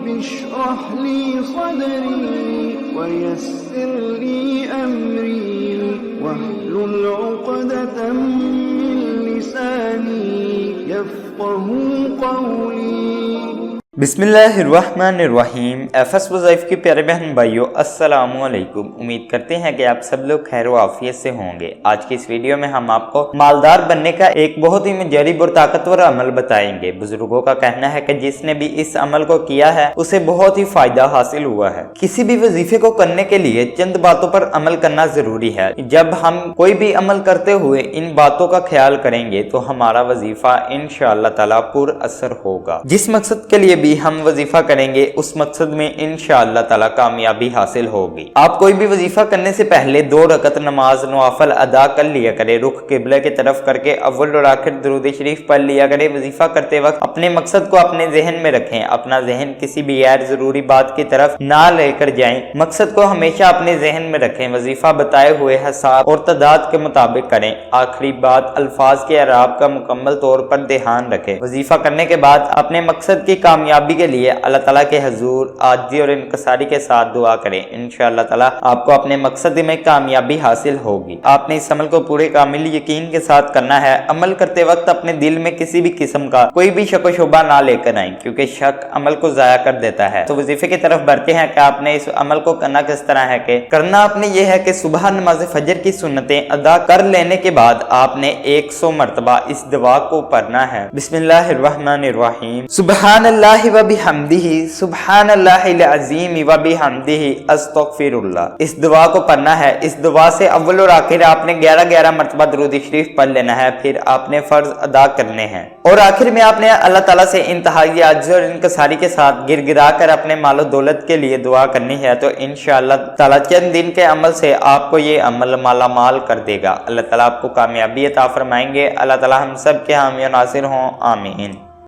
رب اشرح لي صدري ويسر لي أمري واحلل عقدة من لساني يفقهوا قولي۔ بسمillahirrahmanirrahیم۔ ایفس وظائف کے پیارے بہن بھائیوں، السلام علیکم۔ امید کرتے ہیں کہ آپ سب لوگ خیر و عافیت سے ہوں گے۔ آج کی اس ویڈیو میں ہم آپ کو مالدار بننے کا ایک بہت ہی مجرب اور طاقتور عمل بتائیں گے۔ بزرگوں کا کہنا ہے کہ جس نے بھی اس عمل کو کیا ہے اسے بہت ہی فائدہ حاصل ہوا ہے۔ کسی بھی وظیفے کو کرنے کے لیے چند باتوں پر عمل کرنا ضروری ہے۔ جب ہم کوئی بھی عمل کرتے ہوئے ان باتوں کا خیال کریں گے تو ہمارا وظیفہ انشاءاللہ تعالی پر اثر ہوگا۔ جس مقصد کے لیے بھی ہم وظیفہ کریں گے اس مقصد میں انشاءاللہ تعالی کامیابی حاصل ہوگی۔ آپ کوئی بھی وظیفہ کرنے سے پہلے 2 رکعت نماز نوافل ادا کر لیا کرے، رخ قبلہ کی طرف کر کے اول اور آخر درود شریف پڑھ لیا کرے۔ وظیفہ کرتے وقت اپنے مقصد کو اپنے ذہن میں رکھیں، اپنا ذہن کسی بھی غیر ضروری بات کی طرف نہ لے کر جائیں، مقصد کو ہمیشہ اپنے ذہن میں رکھیں۔ وظیفہ بتائے ہوئے حساب اور تعداد کے مطابق کریں۔ آخری بات، الفاظ کے اعراب کا مکمل طور پر دھیان رکھیں۔ وظیفہ کرنے کے بعد اپنے مقصد کی کامیابی کے لیے اللہ تعالیٰ کے حضور عاجزی اور انکساری کے ساتھ دعا کریں۔ انشاءاللہ تعالیٰ آپ کو اپنے مقصد میں کامیابی حاصل ہوگی۔ آپ نے اس عمل کو پورے کامل یقین کے ساتھ کرنا ہے۔ عمل کرتے وقت اپنے دل میں کسی بھی قسم کا کوئی بھی شک و شبہ نہ لے کر آئیں، کیونکہ شک عمل کو ضائع کر دیتا ہے۔ تو وظیفے کی طرف بڑھتے ہیں کہ آپ نے اس عمل کو کرنا کس طرح ہے کہ کرنا آپ نے یہ ہے کہ صبح نماز فجر کی سنتیں ادا کر لینے کے بعد آپ نے 100 مرتبہ اس دعا کو پڑھنا ہے۔ بسم اللہ الرحمن الرحیم۔ سبحان اللہ و بحمدہ، سبحان اللہ العظیم و بحمدہ، استغفر اللہ۔ اس دعا کو پڑھنا ہے۔ اس دعا سے اول اور آخر آپ نے 11 مرتبہ درود شریف پڑھ لینا ہے، پھر آپ نے فرض ادا کرنے ہیں، اور آخر میں آپ نے اللہ تعالیٰ سے انتہائی عاجزی اور انکساری کے ساتھ گر گرا کر اپنے مال و دولت کے لیے دعا کرنی ہے۔ تو انشاءاللہ تعالیٰ چند دن کے عمل سے آپ کو یہ عمل مالا مال کر دے گا۔ اللہ تعالیٰ آپ کو کامیابی عطا فرمائیں گے۔ اللہ تعالیٰ ہم سب کے حامی و ناصر ہوں، آمین۔